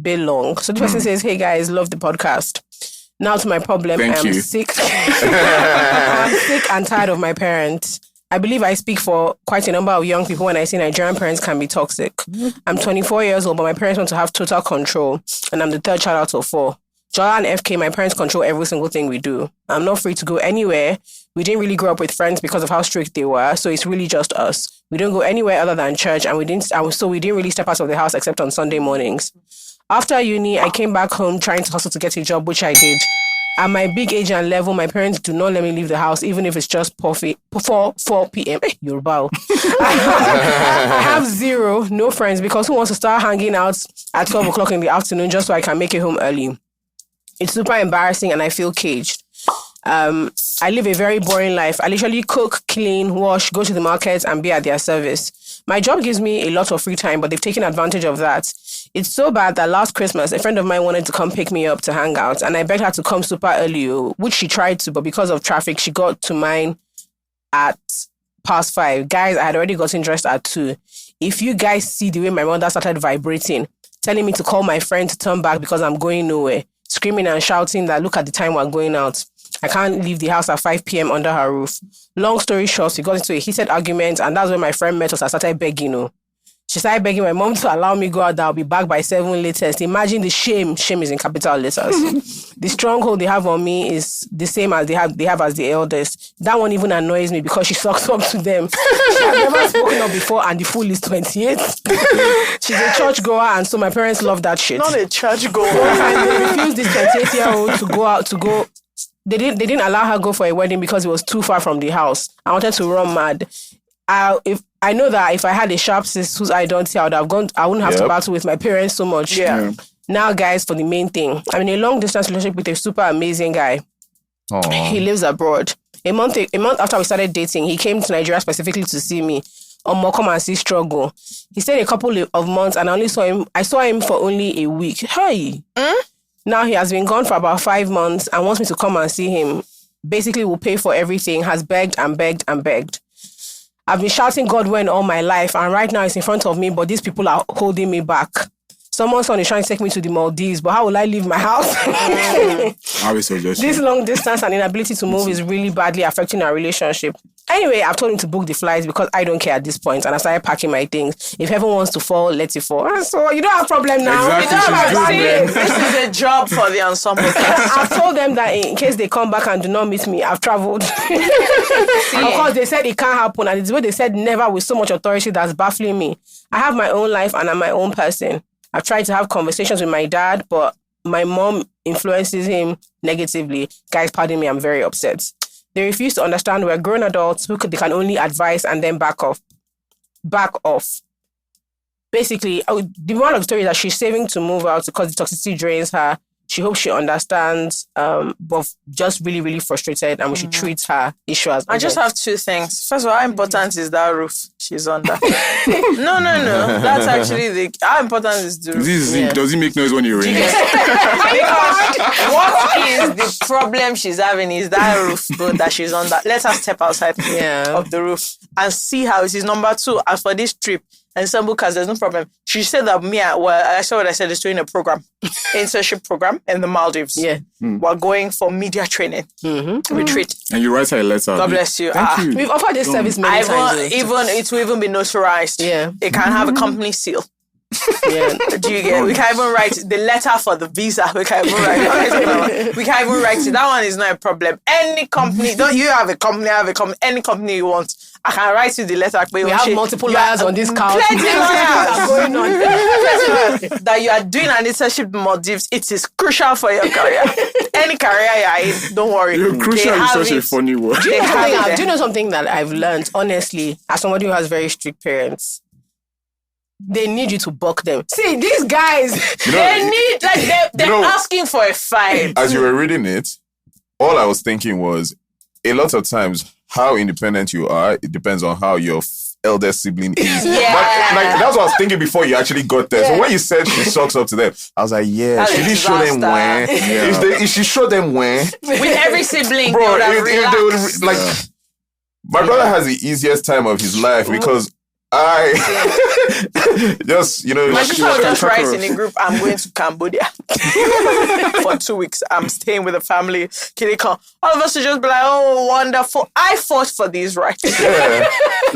bit long. So the person says, hey guys, love the podcast. Now to my problem. Thank you. Sick. I'm sick and tired of my parents. I believe I speak for quite a number of young people when I say Nigerian parents can be toxic. I'm 24 years old, but my parents want to have total control. And I'm the third child out of 4. Jola and FK, my parents control every single thing we do. I'm not free to go anywhere. We didn't really grow up with friends because of how strict they were. So it's really just us. We don't go anywhere other than church. And we didn't really step out of the house except on Sunday mornings. After uni, I came back home trying to hustle to get a job, which I did. At my big age and level, my parents do not let me leave the house, even if it's just 4 p.m. Yoruba. I have no friends, because who wants to start hanging out at 12 o'clock in the afternoon just so I can make it home early? It's super embarrassing and I feel caged. I live a very boring life. I literally cook, clean, wash, go to the market and be at their service. My job gives me a lot of free time, but they've taken advantage of that. It's so bad that last Christmas, a friend of mine wanted to come pick me up to hang out, and I begged her to come super early, which she tried to, but because of traffic, she got to mine at 5:30. Guys, I had already gotten dressed at 2. If you guys see the way my mother started vibrating, telling me to call my friend to turn back because I'm going nowhere, screaming and shouting that look at the time we're going out. I can't leave the house at 5 p.m. under her roof. Long story short, we got into a heated argument, and that's when my friend met us. I started begging, She started begging my mom to allow me go out, that I'll be back by 7 latest. Imagine the shame. Shame is in capital letters. The stronghold they have on me is the same as they have as the eldest. That one even annoys me because she sucks up to them. She has never spoken up before, and the fool is 28. She's a church goer, and so my parents love that shit. Not a church goer. And they refused this 28-year-old to go. They didn't allow her go for a wedding because it was too far from the house. I wanted to run mad. I know that if I had a sharp sis whose identity, I wouldn't have to battle with my parents so much. Yeah. Now, guys, for the main thing. I'm in a long distance relationship with a super amazing guy. Aww. He lives abroad. A month after we started dating, he came to Nigeria specifically to see me. Come and see struggle. He stayed a couple of months, and I saw him for only a week. Hey. Now he has been gone for about 5 months and wants me to come and see him. Basically, will pay for everything, has begged and begged and begged. I've been shouting God when all my life, and right now it's in front of me, but these people are holding me back. Someone's son is trying to take me to the Maldives, but how will I leave my house? I will suggest This long distance and inability to move is really badly affecting our relationship. Anyway, I've told him to book the flights because I don't care at this point, and I started packing my things. If heaven wants to fall, let it fall. So you don't have a problem now. Exactly. This is a job for the ensemble. I've told them that in case they come back and do not meet me, I've traveled. Of course, they said it can't happen, and it's what they said never with so much authority that's baffling me. I have my own life and I'm my own person. I've tried to have conversations with my dad, but my mom influences him negatively. Guys, pardon me, I'm very upset. They refuse to understand we're grown adults who they can only advise and then back off. Basically, the moral of the story is that she's saving to move out because the toxicity drains her. She hopes she understands, but just really, really frustrated, and we should treat her issue as I just have 2 things. First of all, how important is that roof she's under? No. That's actually how important is the roof? Does it make noise when you rain? Because what is the problem she's having is that roof that she's under. Let her step outside of the roof and see how it is. Number 2, as for this trip, ensemble cast, there's no problem. She said that I saw what I said, is doing a program, internship program in the Maldives. Yeah. We're going for media training, retreat. And you write her a letter. God bless you. Thank you. We've offered this service many times. It will even be notarized. Yeah. It can have a company seal. Yeah. Do you get? We can even write the letter for the visa. We can even write it. We can even write it. That one is not a problem. Any company, don't you have a company? I have a company. Any company you want, I can write you the letter. We have multiple lawyers on this couch. Plenty lawyers going on. That you are doing an internship in Maldives. It is crucial for your career. Any career you are in, don't worry. You're crucial is such a funny word. Do you know something that I've learned, honestly, as somebody who has very strict parents? They need you to buck them. See, these guys, they're asking for a fight. As you were reading it, all I was thinking was, a lot of times, how independent you are, it depends on how your eldest sibling is. Yeah. But that's what I was thinking before you actually got there. So when you said she sucks up to them, I was like, should he show them when? If she show them when? With every sibling, bro, my brother has the easiest time of his life because just, my sister was just writing in a group, I'm going to Cambodia for 2 weeks. I'm staying with the family. All of us would just be like, oh, wonderful. I fought for these rights. Yeah.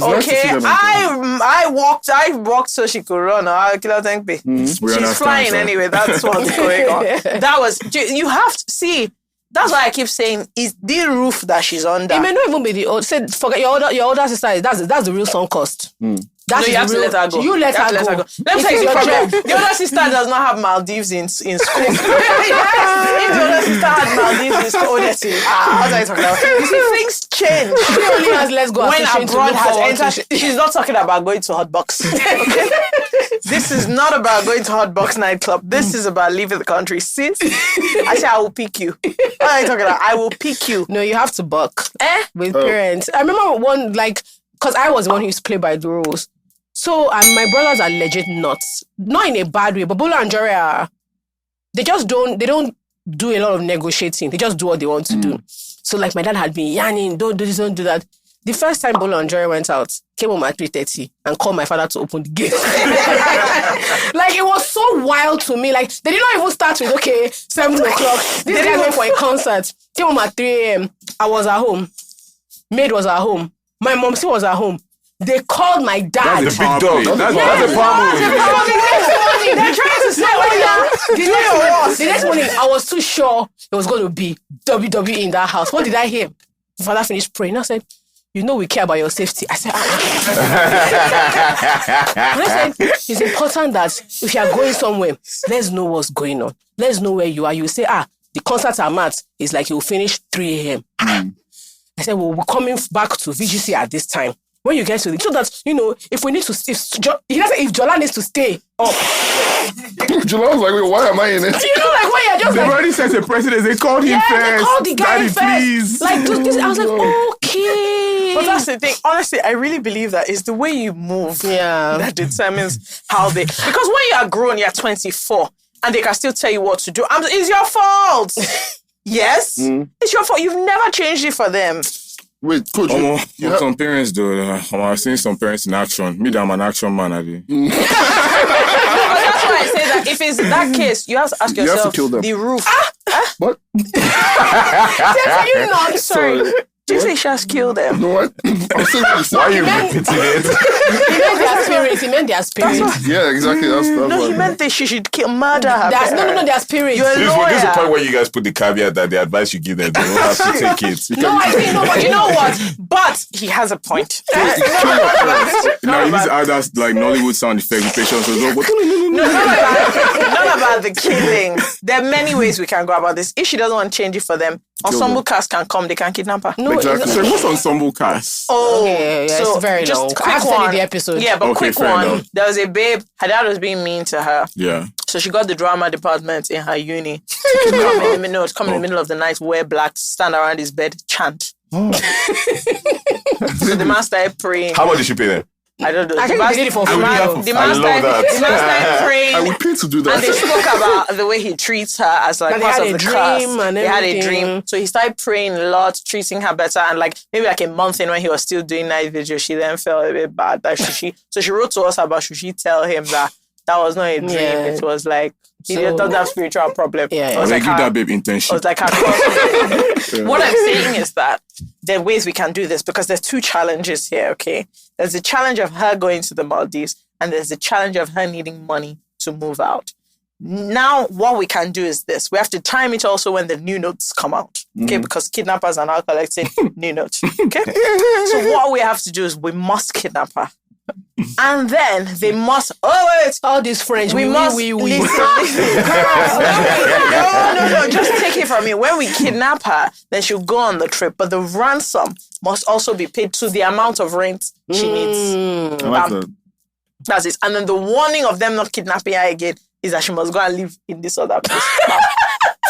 Okay, I walked so she could run. She's flying anyway. That's what's going on. That was, you have to see. That's why I keep saying it's the roof that she's under. It may not even be the old. Say, forget your older sister. That's the real song cost. That's you have to let her go. You let her go. Let me tell you the problem. The older sister does not have Maldives in school. If the older sister had Maldives in school, honestly, what are you talking about? You see, things change. She only has let's go. When abroad has entered, she's not talking about going to Hotbox. Okay? This is not about going to Hotbox nightclub. This is about leaving the country. Sis, I say I will pick you. What are you talking about? I will pick you. No, you have to buck with parents. I remember one, like, because I was the one who used to play by the rules. So my brothers are legit nuts. Not in a bad way, but Bolo and Jory they don't do a lot of negotiating. They just do what they want to do. So like my dad had been yarning, don't do this, don't do that. The first time Bolo and Jory went out, came home at 3:30 and called my father to open the gate. Like, it was so wild to me. Like, they did not even start with, 7 o'clock. This guy went for a concert. Came home at 3 a.m. I was at home. Maid was at home. My mom still was at home. They called my dad. That's a big dog. That's a power move. They're trying to say, the next morning, I was too sure it was going to be WWE in that house. What did I hear? My father finished praying. I said, we care about your safety. I said, And I said, it's important that if you are going somewhere, let's know what's going on. Let's know where you are. You say, the concert I'm at is like, you'll finish 3 a.m. I said, well, we're coming back to VGC at this time. When you get to it, so that, if we need to, if Jola needs to stay up. Jola was like, wait, why am I in it? Like, why you're just They've already set a precedent. They called him first. They called the guy Daddy, first. Please. Like, this, I was like, okay. But that's the thing. Honestly, I really believe that it's the way you move that determines how they... Because when you are grown, you're 24, and they can still tell you what to do. It's your fault. Yes? It's your fault. You've never changed it for them. Wait, coach. Some parents do. I've seen some parents in action. Me, I'm an action man. That's why I say that if it's that case, you have to ask yourself, you have to kill them. The roof. What? You're not sorry. Did you say she has killed them? No, what? I'm saying why are you repeating it? He meant their spirits. Yeah, exactly. That's he meant that she should murder her. No, their spirits. You're a lawyer. This is the point where you guys put the caveat that the advice you give them, they don't have to take it. But you know what? But he has a point. Now, these others, like Nollywood sound effects, patience as well. Not about the killing. There are many ways we can go about this. If she doesn't want to change it for them, ensemble cast can come, they can kidnap her. No, exactly. So what's ensemble cast? Oh, so it's very long. I have to tell you the episode. Yeah, but quick one. Enough. There was a babe, her dad was being mean to her. Yeah. So she got the drama department in her uni to come in the middle of the night, wear black, stand around his bed, chant. So the man started praying. How much did she pay them? I don't know. I think they did it for free. The man started praying. I would pay to do that. And they spoke about the way he treats her as like part of the class. They had a dream. So he started praying a lot, treating her better. And like maybe like a month in when he was still doing night vigil, she then felt a bit bad. That so she wrote to us about should she tell him that was not a dream. Yeah. It was like he doesn't have spiritual problem. I was like, give that babe intention. I was like, what I'm saying is that there are ways we can do this because there's two challenges here, okay? There's the challenge of her going to the Maldives and there's the challenge of her needing money to move out. Now, what we can do is this. We have to time it also when the new notes come out, okay? Because kidnappers are now collecting new notes, okay? So what we have to do is we must kidnap her. And then they must... Oh, wait. All these French. We must... Listen. No. Just take it from me. When we kidnap her, then she'll go on the trip. But the ransom must also be paid to the amount of rent she needs. I like that. That's it. And then the warning of them not kidnapping her again is that she must go and live in this other place.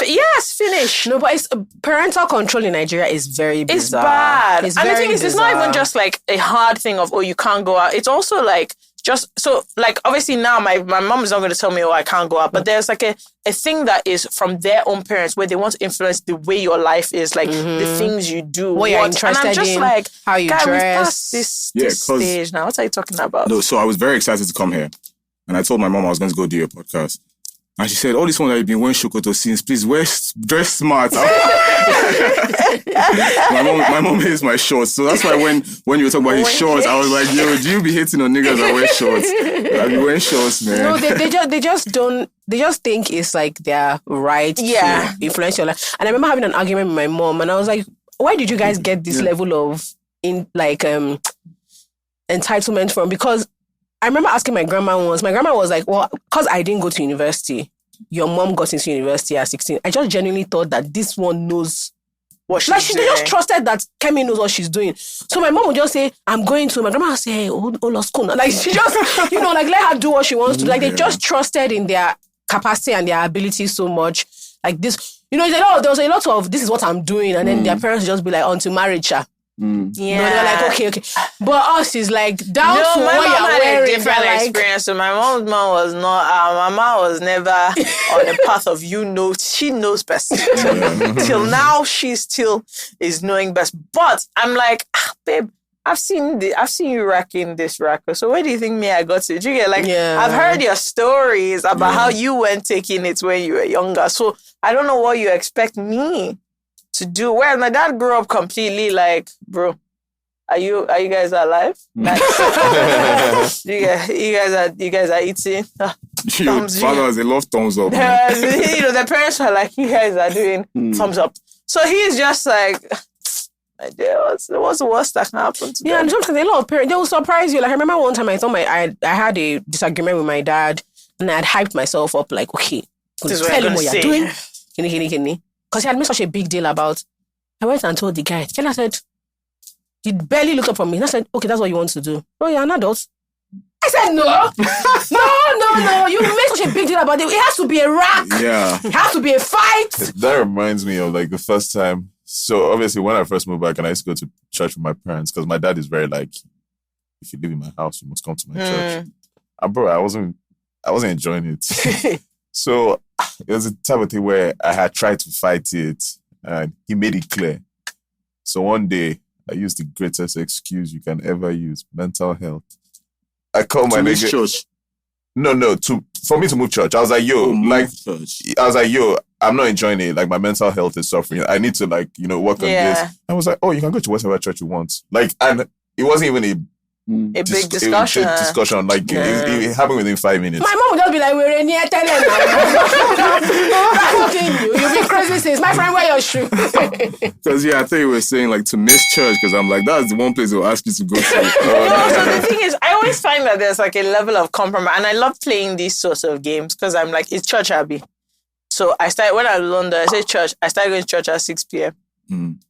Yes, finish. No, but parental control in Nigeria is very bizarre. It's bad. It's and very the thing is, it's not even just like a hard thing of, you can't go out. It's also like just so like obviously now my mom is not going to tell me I can't go out, but there's like a thing that is from their own parents where they want to influence the way your life is, like the things you do, what you're interested and I'm just in, like, how you guy, dress. we've passed this stage now. What are you talking about? No, so I was very excited to come here, and I told my mom I was going to go do your podcast. And she said, all this one that you've been wearing Shokoto since, please dress smart. my mom hates my shorts. So that's why when you were talking about his shorts, I was like, yo, do you be hating on niggas that wear shorts? I be wearing shorts, man. No, they just think it's like their right to influence your life. And I remember having an argument with my mom, and I was like, why did you guys get this level of entitlement from? Because I remember asking my grandma once. My grandma was like, well, because I didn't go to university, your mom got into university at 16. I just genuinely thought that this one knows what she's doing. They just trusted that Kemi knows what she's doing. So my mom would just say, I'm going to. My grandma would say, hey, oh, school. Like, she just, like, let her do what she wants to. Like, they just trusted in their capacity and their ability so much. Like this, there was a lot of, this is what I'm doing. And then their parents would just be like, on to marriage, Yeah, they're like, okay. But us is like down to what you're wearing. My mom had a different experience. So my mom's mom was not. My mom was never on the path of She knows best. Till now, she still is knowing best. But I'm like, babe, I've seen you racking this racker. So where do you think I got to? Do you get I've heard your stories about how you went taking it when you were younger. So I don't know what you expect me to do. Whereas my dad grew up completely like, bro, are you guys alive? Like, you guys are eating. Fathers, they love thumbs up. The parents are like, you guys are doing thumbs up. So he's just like, what's the worst that can happen to them? And sometimes a lot of parents, they will surprise you. Like I remember one time I thought I had a disagreement with my dad, and I had hyped myself up like, okay, tell him what you're doing. Because he had made such a big deal about. I went and told the guy. Kella said, he barely looked up at me. And I said, okay, that's what you want to do. Oh, you're an adult. I said, no. No. You made such a big deal about it. It has to be a rack. Yeah. It has to be a fight. That reminds me of like the first time. So obviously when I first moved back and I used to go to church with my parents, because my dad is very like, if you live in my house, you must come to my church. And bro, I wasn't enjoying it. So it was a type of thing where I had tried to fight it and he made it clear. So one day I used the greatest excuse you can ever use, mental health. I called my nigga. Church. No, for me to move church. I was like, yo, I'm not enjoying it. Like my mental health is suffering. I need to work on this. I was like, oh, you can go to whatever church you want. Like, and it wasn't even a big discussion. Like it happened within 5 minutes. My mom would just be like, we're in here telling you'll be crazy sis. My friend, wear your shoe. Because I thought you were saying like to miss church, because I'm like, that's the one place they'll ask you to go to. So the thing is, I always find that there's like a level of compromise, and I love playing these sorts of games because I'm like, it's church, Abby. So I started, when I was in London, I said church. I started going to church at 6 p.m. In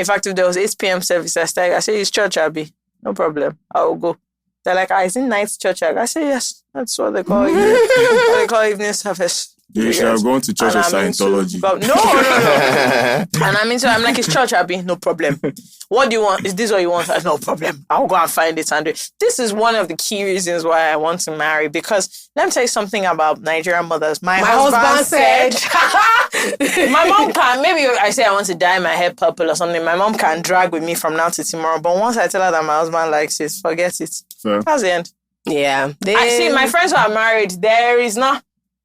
fact, if there was 8 p.m. service, I said, it's church, Abby. No problem. I will go. They're like, is it night church? I say, yes. That's what they call evening service. You should have gone to church of Scientology. No. And I'm like, it's church, Abby. No problem. What do you want? Is this what you want? No problem. I'll go and find it and do it. This is one of the key reasons why I want to marry, because let me tell you something about Nigerian mothers. My husband said my mom can, maybe I say I want to dye my hair purple or something. My mom can drag with me from now to tomorrow. But once I tell her that my husband likes it, forget it. Fair. That's the end. Yeah. I see my friends who are married, there is not.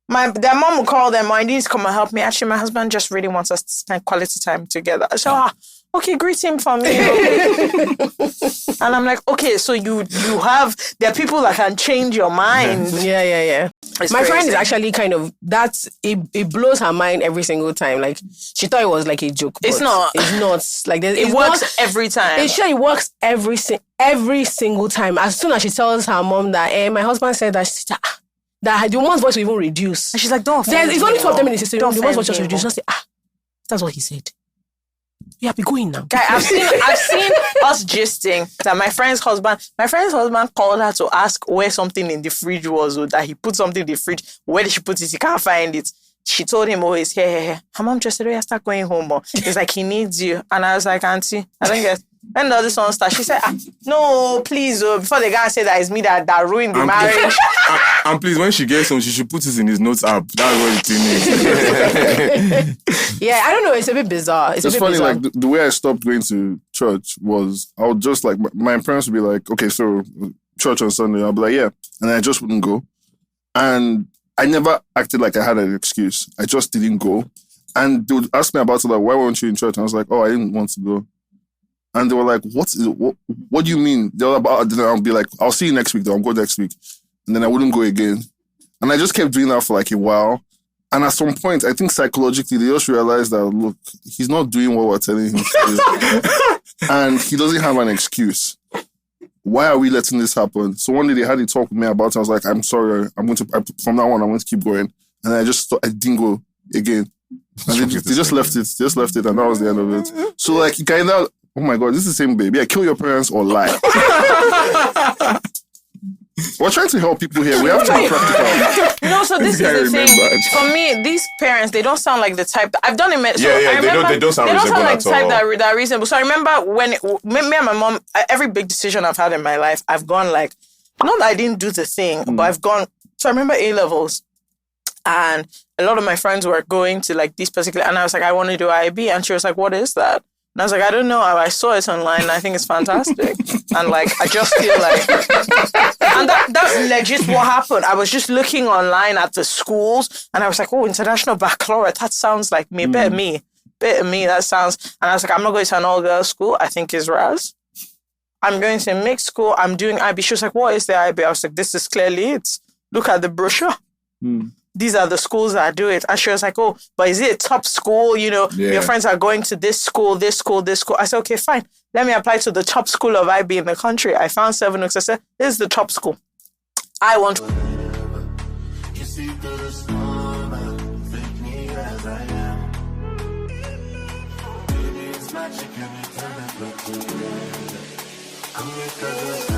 Their mom will call them, I need to come and help me. Actually, my husband just really wants us to spend quality time together. So, okay, greet him for me. And I'm like, okay, so there are people that can change your mind. Yeah. My friend is actually kind of, it blows her mind every single time. Like, she thought it was like a joke. It's not. It's not. Like, it works every time. It works every single time. As soon as she tells her mom that, my husband said that the woman's voice will even reduce. And she's like, don't offend me. It's only 2 of them in the system. The woman's voice just reduce. Just say, that's what he said. Yeah, be going now. Guy, I've seen us gisting that my friend's husband called her to ask where something in the fridge was, or that he put something in the fridge. Where did she put it? He can't find it. She told him, it's here. Her mom just said, start going home. It's like, he needs you. And I was like, auntie, I don't get When does this one start? She said, no, please, before the guy said that it's me that ruined the marriage. And please, when she gets home, she should put it in his notes app. That's what the thing is. Yeah, I don't know. It's a bit bizarre. It's a bit funny, bizarre. like the way I stopped going to church was I would just like my parents would be like, okay, so church on Sunday. I'll be like, yeah, and I just wouldn't go, and I never acted like I had an excuse. I just didn't go, and they would ask me about it, like, why weren't you in church? And I was like, oh, I didn't want to go. And they were like, what do you mean? They were about, then I'll be like, I'll see you next week, though. I'll go next week. And then I wouldn't go again. And I just kept doing that for like a while. And at some point, I think psychologically, they just realized that, look, he's not doing what we're telling him to do. And he doesn't have an excuse. Why are we letting this happen? So one day they had a talk with me about it. I was like, I'm sorry. From now on, I'm going to keep going. And I didn't go again. And they just left it. And that was the end of it. So like, you kind of, oh my God, this is the same baby. Yeah, kill your parents or lie. We're trying to help people here. We have to be practical. No, so this is the thing. For me, these parents, they don't sound like the type that I've done it. So they don't sound reasonable like the type at all. that are reasonable. So I remember when me and my mom, every big decision I've had in my life, I've gone like, not that I didn't do the thing, but I've gone. So I remember A-levels, and a lot of my friends were going to like these particular, and I was like, I want to do IB, and she was like, what is that? And I was like, I don't know. I saw it online and I think it's fantastic. And like, I just feel like, and that's legit what happened. I was just looking online at the schools and I was like, oh, international baccalaureate. That sounds like me. Bit of me. That sounds, and I was like, I'm not going to an all-girls school. I think it's Raz. I'm going to a mixed school. I'm doing IB. She was like, what is the IB? I was like, this is clearly it. Look at the brochure. These are the schools that do it. And she was like, oh, but is it a top school? You know, your friends are going to this school, this school, this school. I said, okay, fine. Let me apply to the top school of IB in the country. I found 7 Oaks. I said, this is the top school. I want to. You see through the storm, take me as I am. Baby, it's magic, and it turn it look good. Come here, 'cause